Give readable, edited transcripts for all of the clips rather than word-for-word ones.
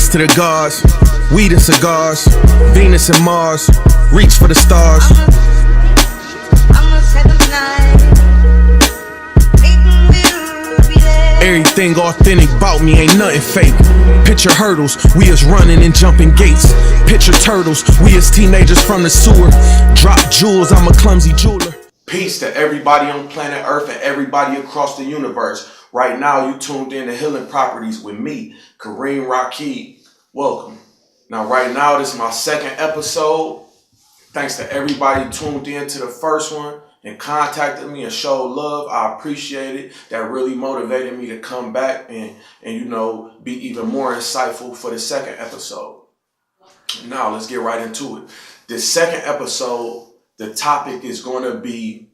Prayers to the gods, weed and cigars, Venus and Mars, reach for the stars. Everything authentic about me, ain't nothing fake. Picture hurdles, we is running and jumping gates. Picture turtles, we is teenagers from the sewer. Drop jewels, I'm a clumsy jeweler. Peace to everybody on planet Earth and everybody across the universe. Right now, you tuned in to Healing Properties with me, Kareem Raquib. Welcome. Now, right now, this is my second episode. Thanks to everybody tuned in to the first one and contacted me and showed love. I appreciate it. That really motivated me to come back and be even more insightful for the second episode. Now, let's get right into it. This second episode, the topic is going to be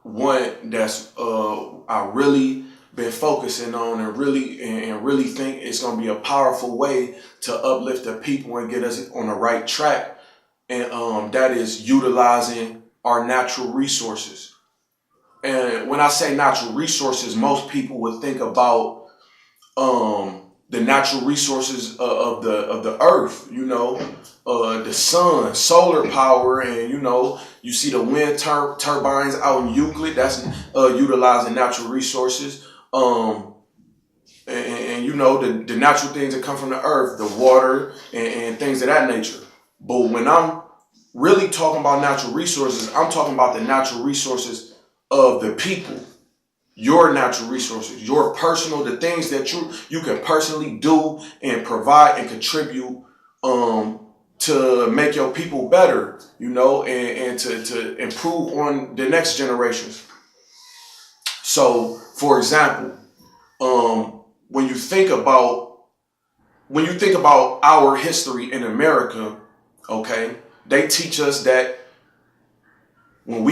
one that's I really been focusing on and really think it's going to be a powerful way to uplift the people and get us on the right track. And that is utilizing our natural resources. And when I say natural resources, most people would think about the natural resources of the earth, the sun, solar power, and you see the wind turbines out in Euclid. That's utilizing natural resources. And the natural things that come from the earth, the water and things of that nature. But when I'm really talking about natural resources, I'm talking about the natural resources of the people. Your natural resources, your personal, the things that you can personally do and provide and contribute to make your people better, and to improve on the next generations. So, for example, when you think about our history in America, okay, they teach us that when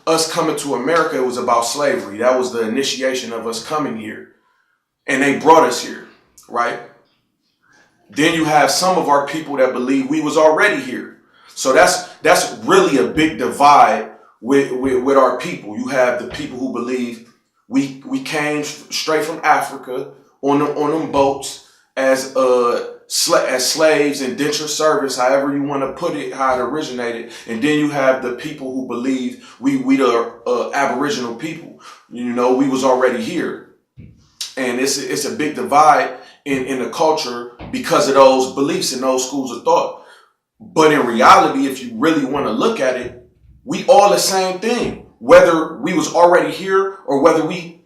us coming to America, it was about slavery. That was the initiation of us coming here. And they brought us here, right? Then you have some of our people that believe we was already here. So that's really a big divide with our people. You have the people who believe we came straight from Africa on them boats as slaves, indentured service, however you want to put it, how it originated. And then you have the people who believe we the Aboriginal people. We was already here. And it's a big divide in the culture because of those beliefs and those schools of thought. But in reality, if you really want to look at it, we all the same thing, whether we was already here or whether we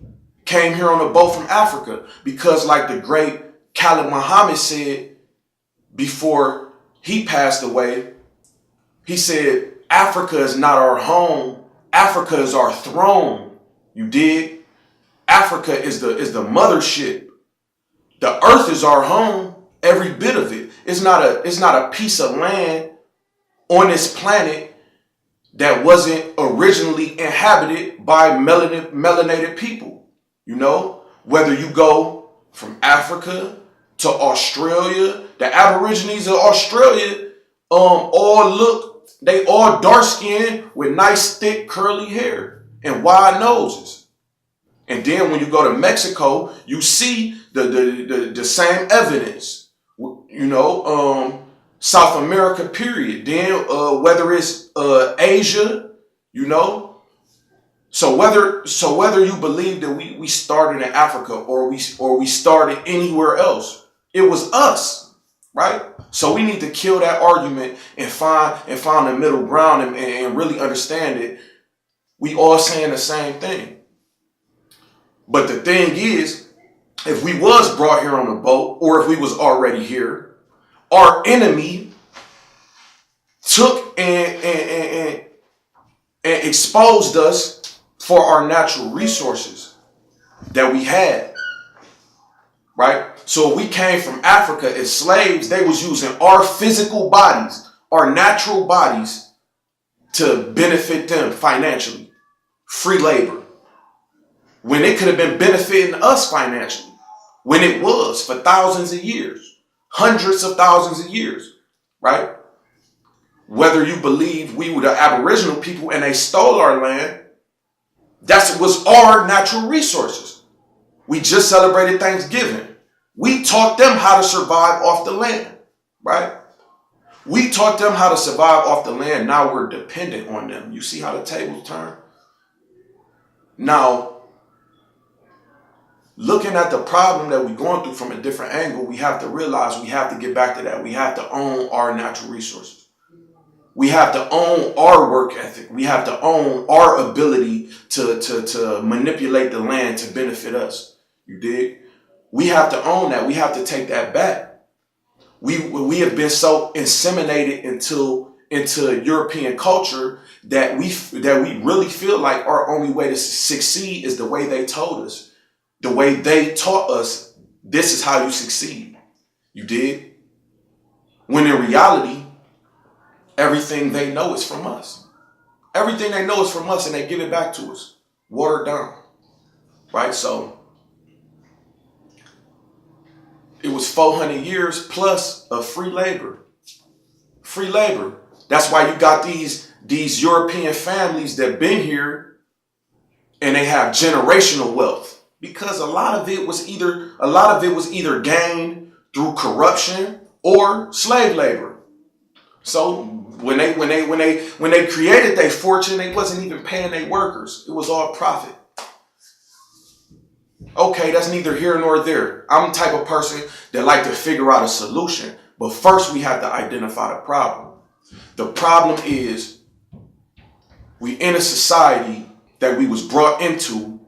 came here on a boat from Africa. Because like the great Khalid Muhammad said before he passed away, he said, Africa is not our home. Africa is our throne. You dig? Africa is the mothership. The earth is our home, every bit of it. It's not a piece of land on this planet that wasn't originally inhabited by melanated people. Whether you go from Africa to Australia, the Aborigines of Australia, they all dark skinned with nice, thick, curly hair and wide noses. And then when you go to Mexico, you see the same evidence, South America, period. Then whether it's Asia, So whether you believe that we started in Africa or we started anywhere else, it was us, right? So we need to kill that argument and find the middle ground and really understand it. We all saying the same thing. But the thing is, if we was brought here on a boat or if we was already here, our enemy took and exposed us for our natural resources that we had, right? So if we came from Africa as slaves, they was using our physical bodies, our natural bodies, to benefit them financially. Free labor. When it could have been benefiting us financially. When it was for thousands of years. Hundreds of thousands of years. Right? Whether you believe we were the Aboriginal people and they stole our land, that was our natural resources. We just celebrated Thanksgiving. We taught them how to survive off the land, right? We taught them how to survive off the land. Now we're dependent on them. You see how the tables turn? Now, looking at the problem that we're going through from a different angle, we have to realize we have to get back to that. We have to own our natural resources. We have to own our work ethic. We have to own our ability to manipulate the land to benefit us. You dig? We have to own that. We have to take that back. We have been so inseminated into European culture that we really feel like our only way to succeed is the way they told us, the way they taught us. This is how you succeed. You dig? When in reality, everything they know is from us. Everything they know is from us, and they give it back to us, watered down. Right? So it was 400 years plus of free labor. Free labor. That's why you got these European families that been here and they have generational wealth, because a lot of it was either gained through corruption or slave labor. So when they created their fortune, they wasn't even paying their workers. It was all profit. Okay, that's neither here nor there. I'm the type of person that like to figure out a solution, but first we have to identify the problem. The problem is we in a society that we was brought into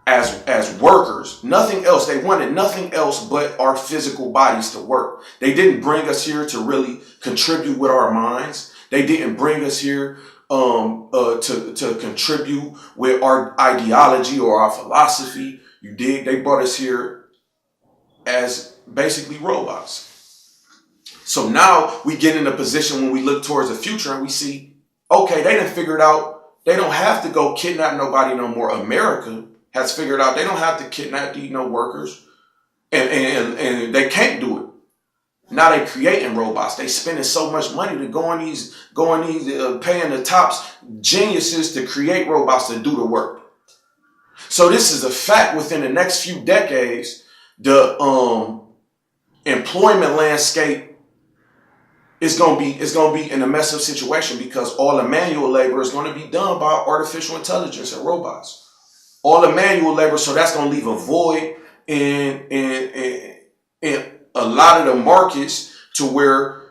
as workers. Nothing else. They wanted nothing else but our physical bodies to work. They didn't bring us here to really contribute with our minds. They didn't bring us here to contribute with our ideology or our philosophy. You dig? They brought us here as basically robots. So now we get in a position when we look towards the future and we see, okay, they done figured out they don't have to go kidnap nobody no more. America has figured out they don't have to kidnap these workers, and they can't do it. Now they creating robots. They spending so much money to go on these paying the tops geniuses to create robots to do the work. So this is a fact. Within the next few decades, the employment landscape is gonna be in a messed up situation, because all the manual labor is going to be done by artificial intelligence and robots. All the manual labor, so that's going to leave a void in a lot of the markets to where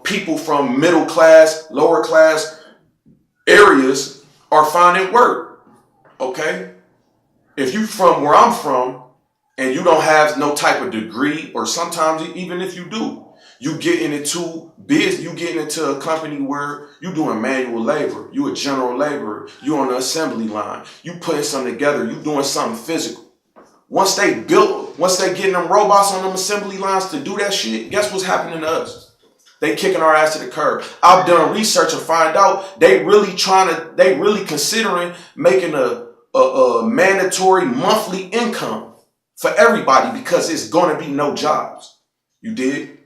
people from middle class, lower class areas are finding work. Okay? If you from where I'm from and you don't have no type of degree, or sometimes even if you do, you getting into business, you getting into a company where you doing manual labor, you a general laborer, you on the assembly line, you putting something together, you doing something physical. Once they getting them robots on them assembly lines to do that shit, guess what's happening to us? They kicking our ass to the curb. I've done research and find out they really considering making a mandatory monthly income for everybody, because it's going to be no jobs. You dig?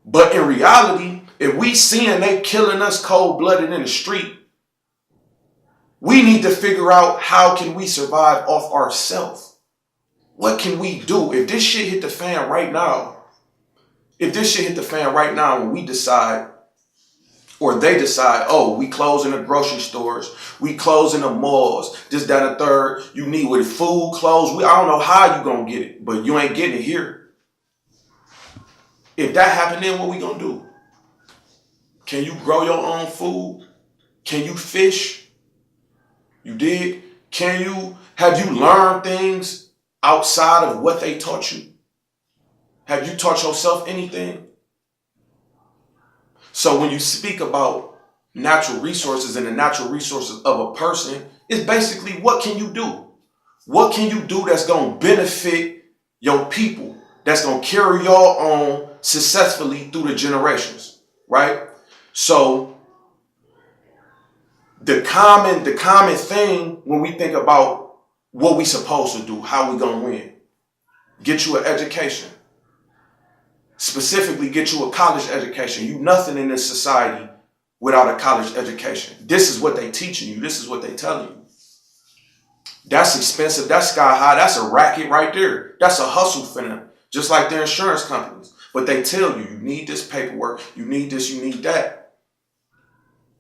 But in reality, if we seeing they killing us cold-blooded in the street, we need to figure out how can we survive off ourselves. What can we do? If this shit hit the fan right now, when we decide, or they decide, oh, we closing the grocery stores, we closing the malls, this, that, and the third, you need with food, clothes, I don't know how you gonna get it, but you ain't getting it here. If that happened, then what we gonna do? Can you grow your own food? Can you fish? You dig? Have you learned things outside of what they taught you? Have you taught yourself anything? So when you speak about natural resources and the natural resources of a person, it's basically, what can you do? What can you do that's gonna benefit your people? That's gonna carry y'all on successfully through the generations, right? So the common thing when we think about what we supposed to do, how we gonna win, get you an education. Specifically, get you a college education. You nothing in this society without a college education. This is what they teaching you. This is what they telling you. That's expensive. That's sky high. That's a racket right there. That's a hustle for them. Just like their insurance companies. But they tell you, you need this paperwork. You need this. You need that.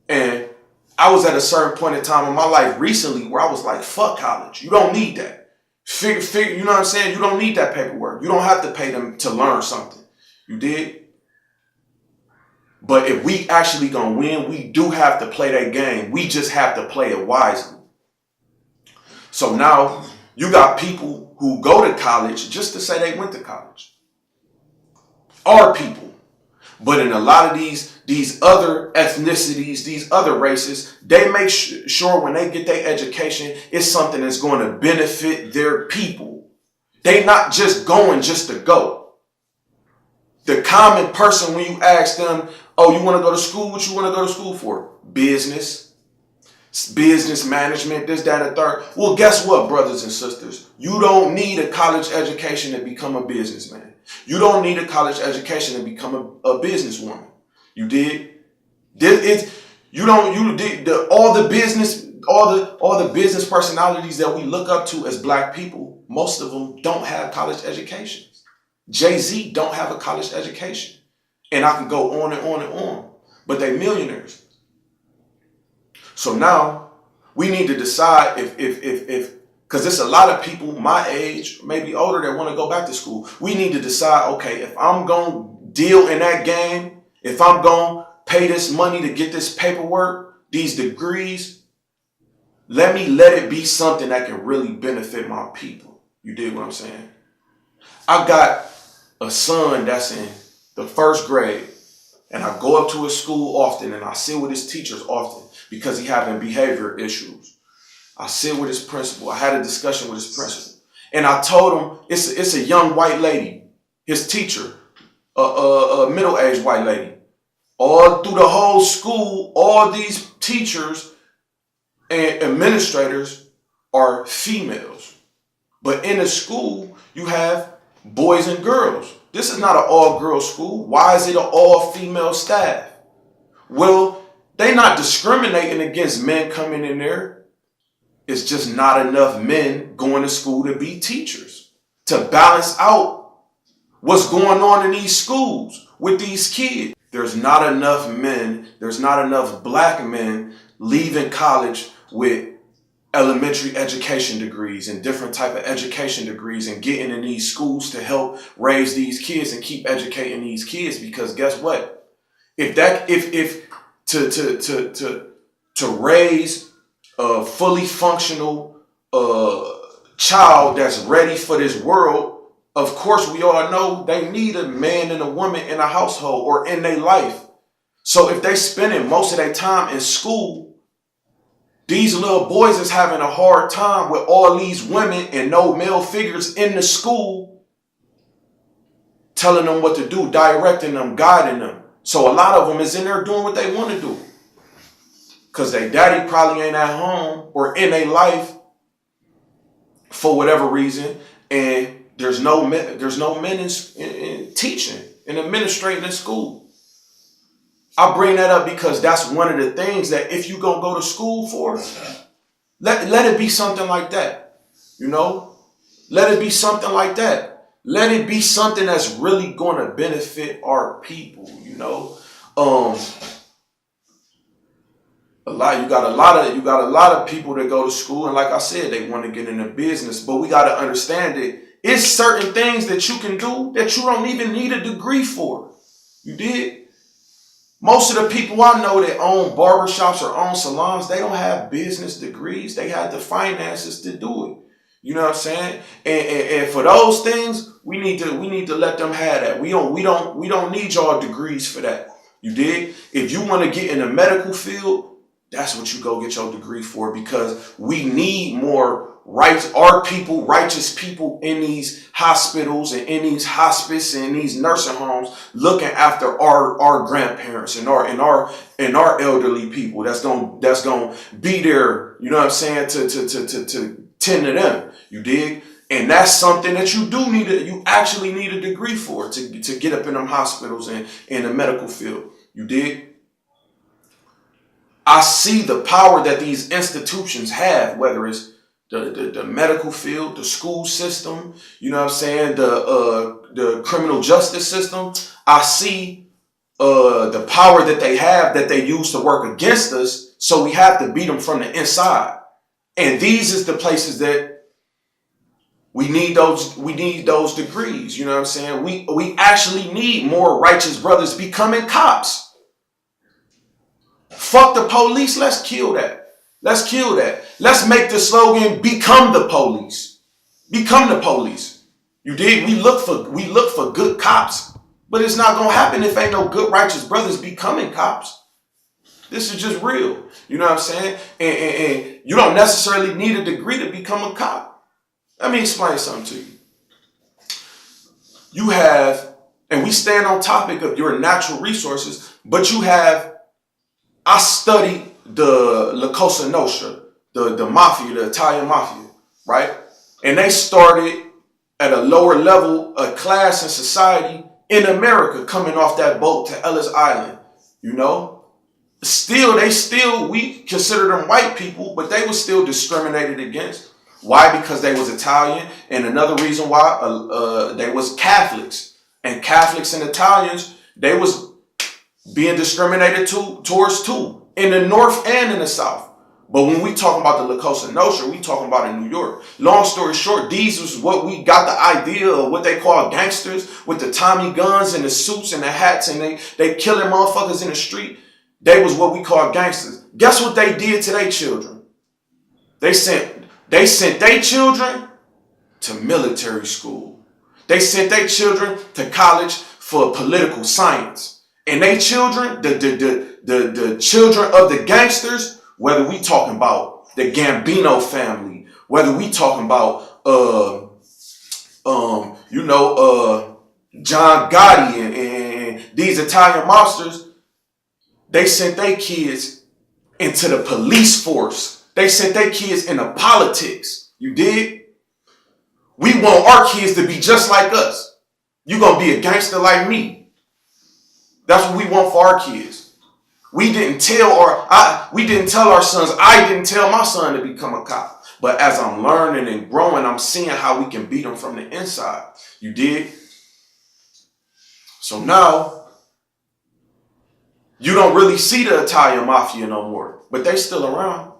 And I was at a certain point in time in my life recently where I was like, fuck college. You don't need that. Figure, you know what I'm saying? You don't need that paperwork. You don't have to pay them to learn something. You did? But if we actually gonna win, we do have to play that game. We just have to play it wisely. So now you got people who go to college just to say they went to college. Our people. But in a lot of these other ethnicities, these other races, they make sure when they get their education, it's something that's going to benefit their people. They not just going just to go. The common person, when you ask them, oh, you want to go to school? What you want to go to school for? Business management, this, that, and third. Well, guess what, brothers and sisters? You don't need a college education to become a businessman. You don't need a college education to become a businesswoman. You did? All the business personalities that we look up to as black people, most of them don't have college educations. Jay-Z don't have a college education. And I can go on and on and on. But they millionaires. So now we need to decide if because there's a lot of people my age, maybe older, that want to go back to school. We need to decide, okay, if I'm going to deal in that game, if I'm going to pay this money to get this paperwork, these degrees, let it be something that can really benefit my people. You dig what I'm saying? I got a son that's in the first grade, and I go up to his school often, and I sit with his teachers often because he having behavior issues. I sit with his principal. I had a discussion with his principal. And I told him it's a young white lady, his teacher, a middle-aged white lady. All through the whole school, all these teachers and administrators are females. But in the school, you have boys and girls. This is not an all-girls school. Why is it an all-female staff? Well, they're not discriminating against men coming in there. It's just not enough men going to school to be teachers, to balance out what's going on in these schools with these kids. There's not enough men, there's not enough black men leaving college with elementary education degrees and different type of education degrees and getting in these schools to help raise these kids and keep educating these kids. Because guess what? If to raise a fully functional child that's ready for this world, of course we all know they need a man and a woman in a household or in their life. So if they spending most of their time in school, these little boys is having a hard time with all these women and no male figures in the school telling them what to do, directing them, guiding them. So a lot of them is in there doing what they want to do. Because their daddy probably ain't at home or in their life for whatever reason. And there's no men in teaching and administrating in school. I bring that up because that's one of the things that if you're going to go to school for, let it be something like that. You know, let it be something like that. Let it be something that's really going to benefit our people, you know. You got a lot of people that go to school, and like I said, they want to get into business, but we got to understand that it's certain things that you can do that you don't even need a degree for. You did? Most of the people I know that own barbershops or own salons, they don't have business degrees. They have the finances to do it. You know what I'm saying? And for those things, we need to let them have that. We don't need y'all degrees for that. You dig? If you want to get in the medical field, that's what you go get your degree for, because we need more righteous people in these hospitals and in these hospice and in these nursing homes looking after our grandparents and our elderly people that's gonna be there, you know what I'm saying, to tend to them. You dig? And that's something that you actually need a degree for to get up in them hospitals and in the medical field. You dig? I see the power that these institutions have, whether it's the medical field, the school system, you know what I'm saying, the criminal justice system. I see the power that they have that they use to work against us, so we have to beat them from the inside. And these is the places that we need those degrees, you know what I'm saying? We actually need more righteous brothers becoming cops. Fuck the police, let's kill that. Let's kill that. Let's make the slogan, become the police. Become the police. You dig? We look for good cops, but it's not gonna happen if ain't no good righteous brothers becoming cops. This is just real. You know what I'm saying? And you don't necessarily need a degree to become a cop. Let me explain something to you. You have, and we stand on topic of your natural resources, but you have, I studied the La Cosa Nostra, the mafia, the Italian mafia, right? And they started at a lower level of class and society in America, coming off that boat to Ellis Island, you know? We consider them white people, but they were still discriminated against. Why? Because they was Italian, and another reason why they was Catholics. And Catholics and Italians, they was being discriminated towards too, in the North and in the South. But when we talk about the La Cosa Nostra, we talking about in New York. Long story short, these was what we got the idea of what they call gangsters, with the Tommy guns and the suits and the hats, and they killing motherfuckers in the street. They was what we call gangsters. Guess what they did to their children? They sent their children to military school. They sent their children to college for political science. And they children, the children of the gangsters, whether we talking about the Gambino family, whether we talking about John Gotti and these Italian mobsters, they sent their kids into the police force. They sent their kids into politics. You dig? We want our kids to be just like us. You gonna be a gangster like me. That's what we want for our kids. We didn't tell our sons, I didn't tell my son to become a cop. But as I'm learning and growing, I'm seeing how we can beat them from the inside. You dig? So now, you don't really see the Italian mafia no more, but they still around.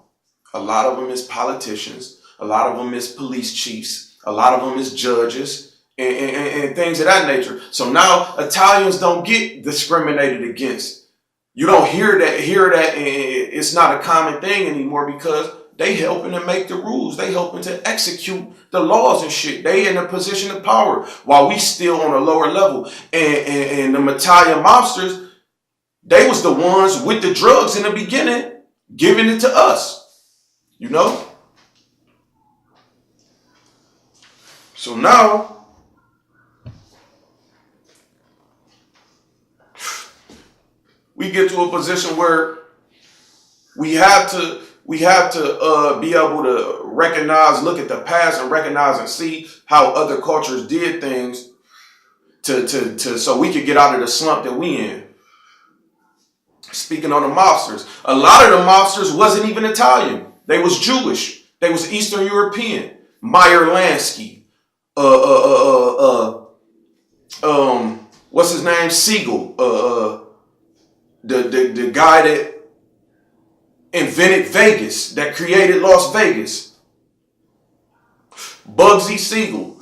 A lot of them is politicians. A lot of them is police chiefs. A lot of them is judges and things of that nature. So now Italians don't get discriminated against. You don't hear that, and it's not a common thing anymore because they helping to make the rules. They helping to execute the laws and shit. They in a position of power while we still on a lower level. And the Italian mobsters, they was the ones with the drugs in the beginning, giving it to us. You know? So now, we get to a position where we have to be able to recognize, look at the past and recognize and see how other cultures did things so we could get out of the slump that we in. Speaking on the mobsters, a lot of the mobsters wasn't even Italian. They was Jewish. They was Eastern European. Meyer Lansky. What's his name? Siegel. The guy that invented Vegas, that created Las Vegas. Bugsy Siegel.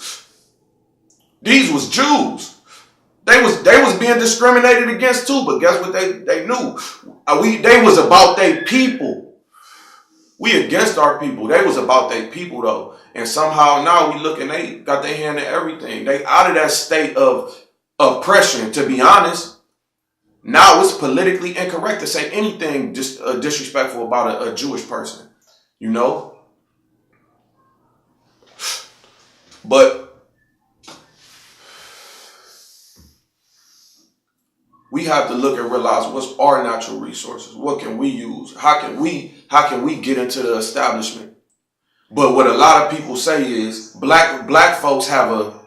These was Jews. They was being discriminated against too, but guess what they knew? They was about their people. We against our people. They was about their people though. And somehow now we look and they got their hand in everything. They out of that state of oppression, to be honest. Now it's politically incorrect to say anything just disrespectful about a Jewish person, you know? But we have to look and realize what's our natural resources. What can we use? How can we get into the establishment? But what a lot of people say is black folks have a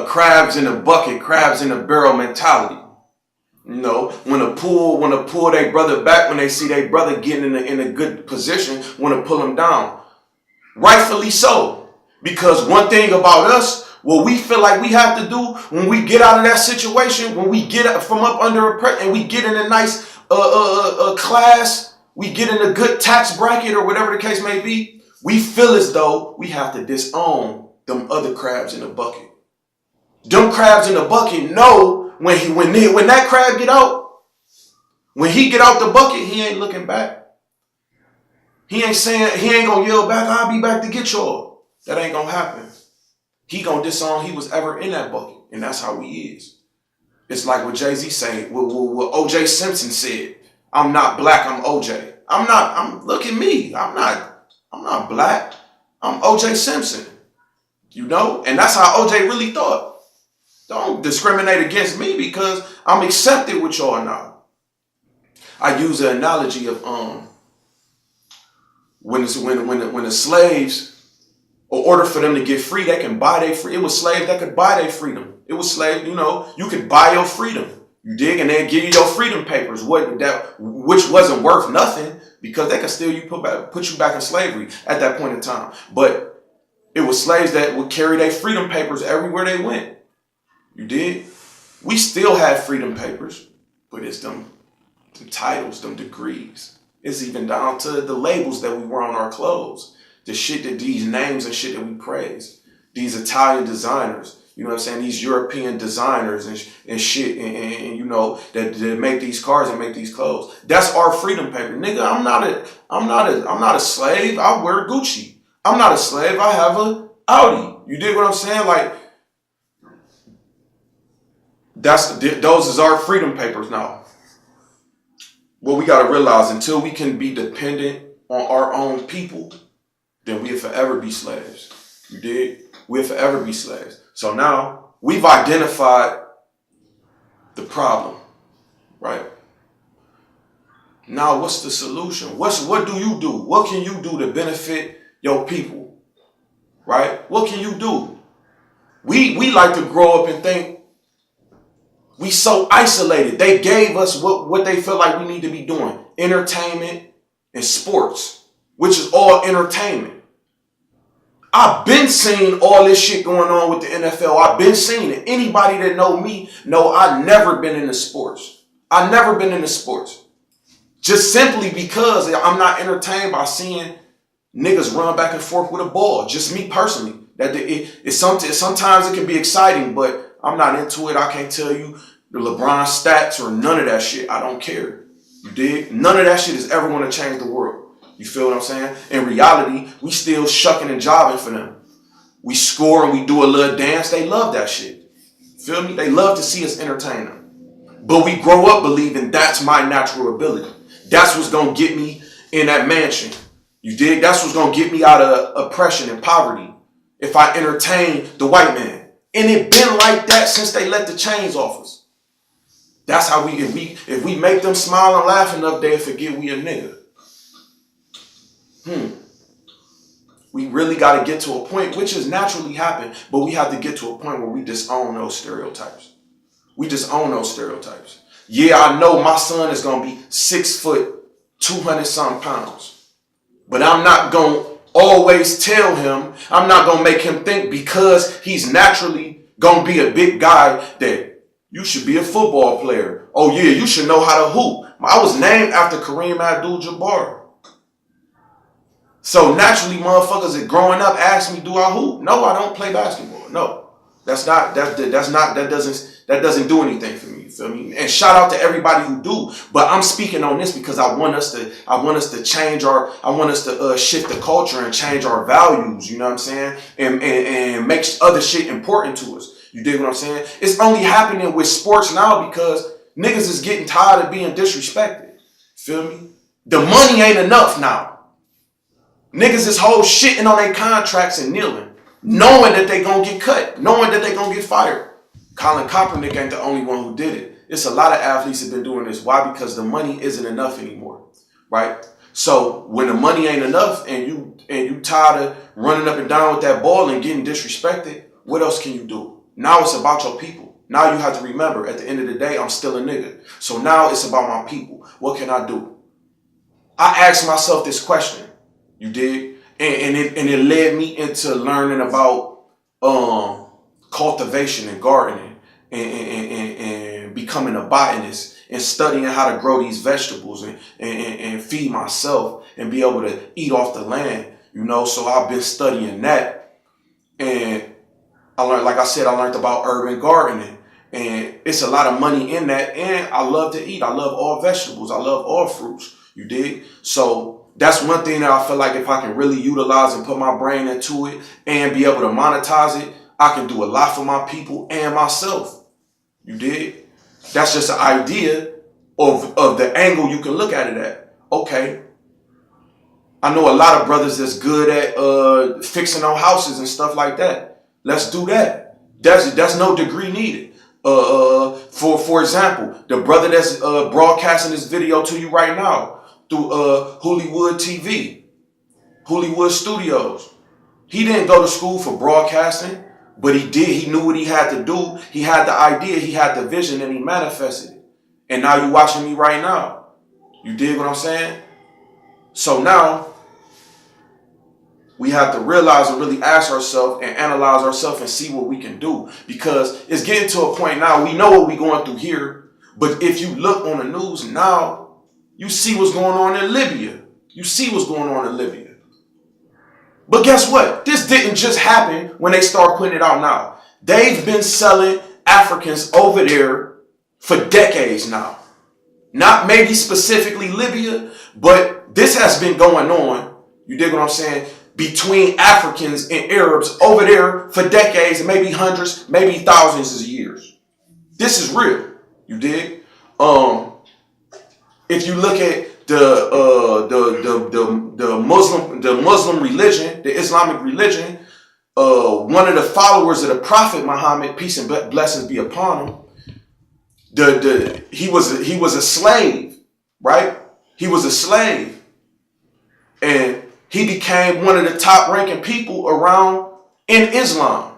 crabs in a bucket, crabs in a barrel mentality. No, want to pull their brother back when they see their brother getting in a good position, want to pull him down. Rightfully so. Because one thing about us, what we feel like we have to do when we get out of that situation, when we get from up under a and we get in a nice class, we get in a good tax bracket or whatever the case may be, we feel as though we have to disown them other crabs in the bucket. Them crabs in the bucket know when that crab get out, when he get out the bucket, he ain't looking back. He ain't gonna yell back, I'll be back to get y'all. That ain't gonna happen. He gonna disown he was ever in that bucket. And that's how he is. It's like what Jay-Z saying, what O.J. Simpson said. I'm not black, I'm O.J. Look at me. I'm not black. I'm O.J. Simpson. You know? And that's how O.J. really thought. Don't discriminate against me because I'm accepted with y'all now. I use the analogy of when the slaves, in order for them to get free, they can buy their free. It was slaves that could buy their freedom. It was slave, you could buy your freedom. You dig? And they'd give you your freedom papers, which wasn't worth nothing because they could still put you back in slavery at that point in time. But it was slaves that would carry their freedom papers everywhere they went. You did? We still have freedom papers, but it's them titles, them degrees. It's even down to the labels that we wear on our clothes. The shit that these names and shit that we praise. These Italian designers, you know what I'm saying? These European designers and shit, and you know, that make these cars and make these clothes. That's our freedom paper. Nigga, I'm not a slave. I wear Gucci. I'm not a slave. I have a Audi. You dig what I'm saying? Like, those is our freedom papers now. What we got to realize, until we can be dependent on our own people, then we'll forever be slaves. You dig? We'll forever be slaves. So now we've identified the problem, right? Now what's the solution? What do you do? What can you do to benefit your people, right? What can you do? We like to grow up and think we so isolated. They gave us what they feel like we need to be doing. Entertainment and sports, which is all entertainment. I've been seeing all this shit going on with the NFL. I've been seeing it. Anybody that know me know I've never been into sports. I've never been into sports. Just simply because I'm not entertained by seeing niggas run back and forth with a ball. Just me personally. Sometimes it can be exciting, but I'm not into it. I can't tell you the LeBron stats or none of that shit. I don't care. You dig? None of that shit is ever going to change the world. You feel what I'm saying? In reality, we still shucking and jobbing for them. We score and we do a little dance. They love that shit. Feel me? They love to see us entertain them. But we grow up believing that's my natural ability. That's what's going to get me in that mansion. You dig? That's what's going to get me out of oppression and poverty if I entertain the white man. And it been like that since they let the chains off us. That's how if we make them smile and laugh enough, they'll forget we a nigga. We really got to get to a point, which has naturally happened, but we have to get to a point where we disown those stereotypes. We disown those stereotypes. Yeah, I know my son is going to be 6 foot, 200-something pounds, but I'm not going to always tell him, I'm not going to make him think because he's naturally going to be a big guy that you should be a football player. Oh yeah, you should know how to hoop. I was named after Kareem Abdul-Jabbar. So naturally, motherfuckers that growing up ask me, do I hoop? No, I don't play basketball. No, that doesn't do anything for me. You feel me? And shout out to everybody who do. But I'm speaking on this because I want us to change I want us to shift the culture and change our values. You know what I'm saying? And make other shit important to us. You dig what I'm saying? It's only happening with sports now because niggas is getting tired of being disrespected. Feel me? The money ain't enough now. Niggas is whole shitting on their contracts and kneeling, knowing that they gonna get cut, knowing that they gonna get fired. Colin Kaepernick ain't the only one who did it. It's a lot of athletes that have been doing this. Why? Because the money isn't enough anymore, right? So when the money ain't enough and you tired of running up and down with that ball and getting disrespected, what else can you do? Now it's about your people. Now you have to remember, at the end of the day, I'm still a nigga. So now it's about my people. What can I do? I asked myself this question, you dig? And it led me into learning about cultivation and gardening and becoming a botanist and studying how to grow these vegetables and feed myself and be able to eat off the land, you know? So I've been studying that. And I learned, like I said, I learned about urban gardening. And it's a lot of money in that. And I love to eat. I love all vegetables. I love all fruits. You dig? So that's one thing that I feel like if I can really utilize and put my brain into it and be able to monetize it, I can do a lot for my people and myself. You dig? That's just an idea of the angle you can look at it at. Okay. I know a lot of brothers that's good at fixing on houses and stuff like that. Let's do that. That's no degree needed. For example, the brother that's broadcasting this video to you right now through Hollywood TV, Hollywood Studios. He didn't go to school for broadcasting, but he did. He knew what he had to do. He had the idea, he had the vision, and he manifested it. And now you're watching me right now. You dig what I'm saying? So now we have to realize and really ask ourselves and analyze ourselves and see what we can do. Because it's getting to a point now, we know what we're going through here. But if you look on the news now, you see what's going on in Libya. You see what's going on in Libya. But guess what? This didn't just happen when they start putting it out now. They've been selling Africans over there for decades now. Not maybe specifically Libya, but this has been going on. You dig what I'm saying? Between Africans and Arabs over there for decades, and maybe hundreds, maybe thousands of years. This is real. You dig? If you look at the Muslim religion, the Islamic religion, one of the followers of the Prophet Muhammad, peace and blessings be upon him, he was a slave, right? He was a slave, and he became one of the top ranking people around in Islam.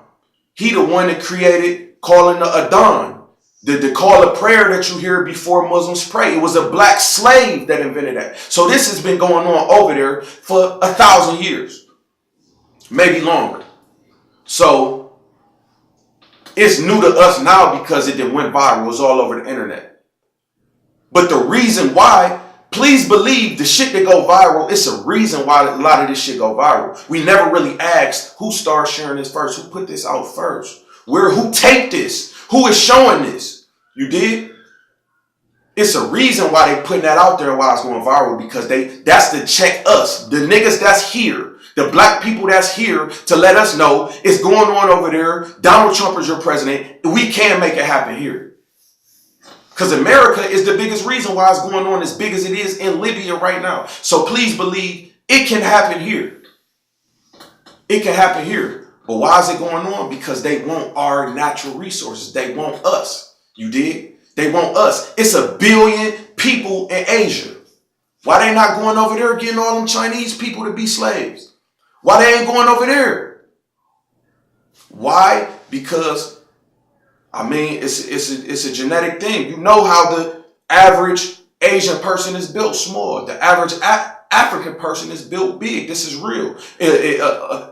He the one that created calling the Adhan. The call of prayer that you hear before Muslims pray. It was a black slave that invented that. So this has been going on over there for 1,000 years. Maybe longer. So it's new to us now because it went viral. It was all over the internet. But the reason why, please believe the shit that go viral, it's a reason why a lot of this shit go viral. We never really asked who started sharing this first, who put this out first, who taped this, who is showing this. You did? It's a reason why they putting that out there and why it's going viral, because that's to check us, the niggas that's here, the black people that's here, to let us know it's going on over there. Donald Trump is your president. We can make it happen here. Because America is the biggest reason why it's going on as big as it is in Libya right now. So please believe it can happen here. It can happen here. But why is it going on? Because they want our natural resources. They want us. You dig? They want us. It's 1 billion people in Asia. Why they not going over there getting all them Chinese people to be slaves? Why they ain't going over there? Why? Because, I mean, it's a genetic thing. You know how the average Asian person is built small. The average African person is built big. This is real.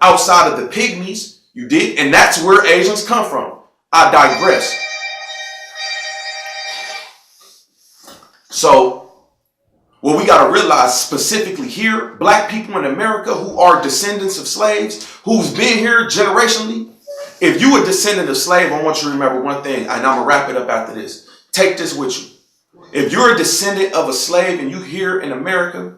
Outside of the pygmies, you dig? And that's where Asians come from. I digress. So, what we got to realize specifically here, black people in America who are descendants of slaves, who's been here generationally, if you a descendant of slave, I want you to remember one thing, and I'm going to wrap it up after this. Take this with you. If you're a descendant of a slave and you here in America,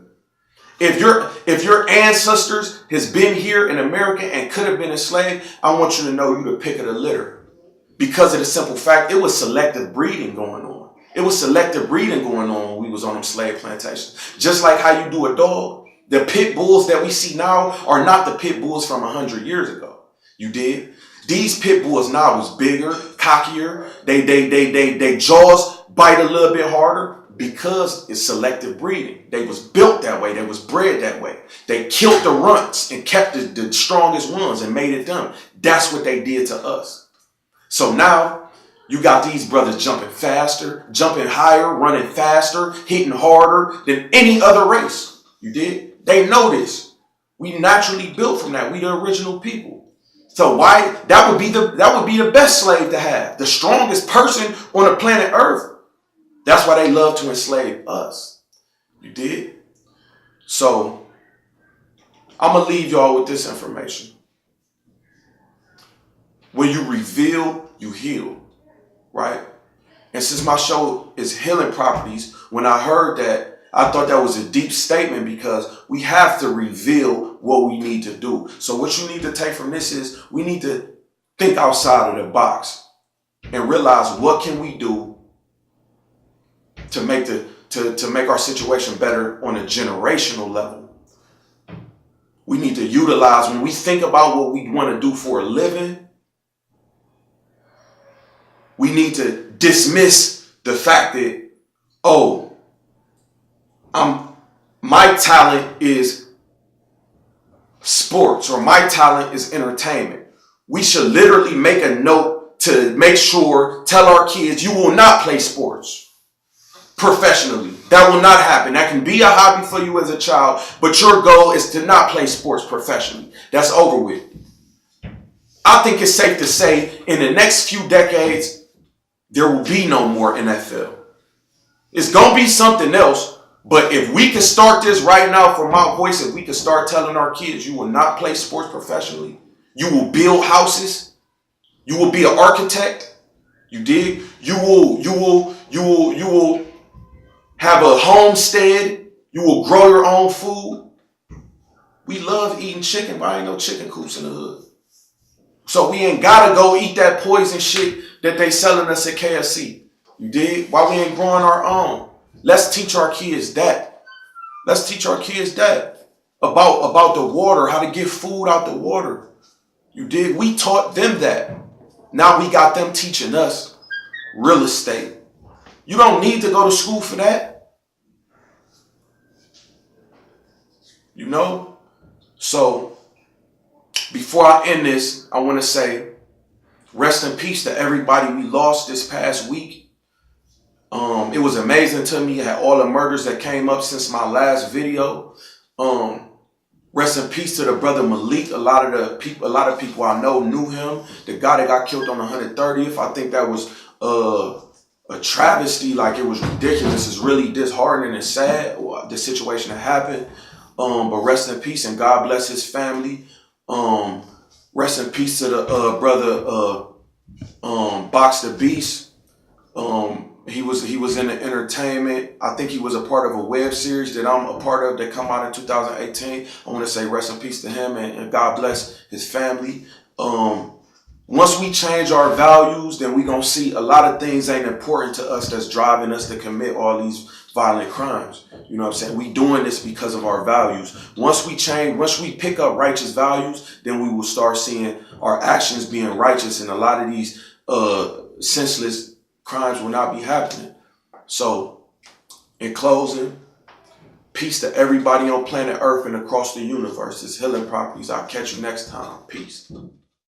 if your ancestors has been here in America and could have been enslaved, I want you to know you're the pick of the litter. Because of the simple fact, it was selective breeding going on. It was selective breeding going on when we was on them slave plantations. Just like how you do a dog, the pit bulls that we see now are not the pit bulls from 100 years ago. You did? These pit bulls now was bigger, cockier. They jaws bite a little bit harder because it's selective breeding. They was built that way. They was bred that way. They killed the runts and kept the strongest ones and made it them. That's what they did to us. So now You got these brothers jumping faster, jumping higher, running faster, hitting harder than any other race. You did? They know this. We naturally built from that. We the original people. So why that would be the best slave to have. The strongest person on the planet Earth. That's why they love to enslave us. You did? So I'm gonna leave y'all with this information. When you reveal, you heal. Right? And since my show is healing properties, when I heard that, I thought that was a deep statement because we have to reveal what we need to do. So what you need to take from this is we need to think outside of the box and realize what can we do to make to make our situation better on a generational level. We need to utilize when we think about what we want to do for a living. We need to dismiss the fact that, oh, my talent is sports or my talent is entertainment. We should literally make a note to make sure, tell our kids, you will not play sports professionally. That will not happen. That can be a hobby for you as a child, but your goal is to not play sports professionally. That's over with. I think it's safe to say in the next few decades, there will be no more NFL. It's going to be something else. But if we can start this right now from my voice, if we can start telling our kids, you will not play sports professionally. You will build houses. You will be an architect. You dig? You will have a homestead. You will grow your own food. We love eating chicken, but I ain't no chicken coops in the hood. So we ain't gotta go eat that poison shit that they selling us at KFC. You dig? Why we ain't growing our own? Let's teach our kids that. Let's teach our kids that. About the water, how to get food out the water. You dig? We taught them that. Now we got them teaching us real estate. You don't need to go to school for that. You know? So, before I end this, I want to say, rest in peace to everybody we lost this past week. It was amazing to me. I had all the murders that came up since my last video. Rest in peace to the brother Malik. A lot of people I know knew him. The guy that got killed on 130th. I think that was a travesty. Like, it was ridiculous. It's really disheartening and sad, the situation that happened. But rest in peace and God bless his family. Rest in peace to the brother Box the Beast. He was in the entertainment. I think he was a part of a web series that I'm a part of that come out in 2018. I want to say rest in peace to him and God bless his family. Once we change our values, then we gonna see a lot of things ain't important to us that's driving us to commit all these violent crimes. You know what I'm saying? We doing this because of our values. Once we change, once we pick up righteous values, then we will start seeing our actions being righteous, and a lot of these senseless crimes will not be happening. So, in closing, peace to everybody on planet Earth and across the universe. It's healing properties. I'll catch you next time. Peace.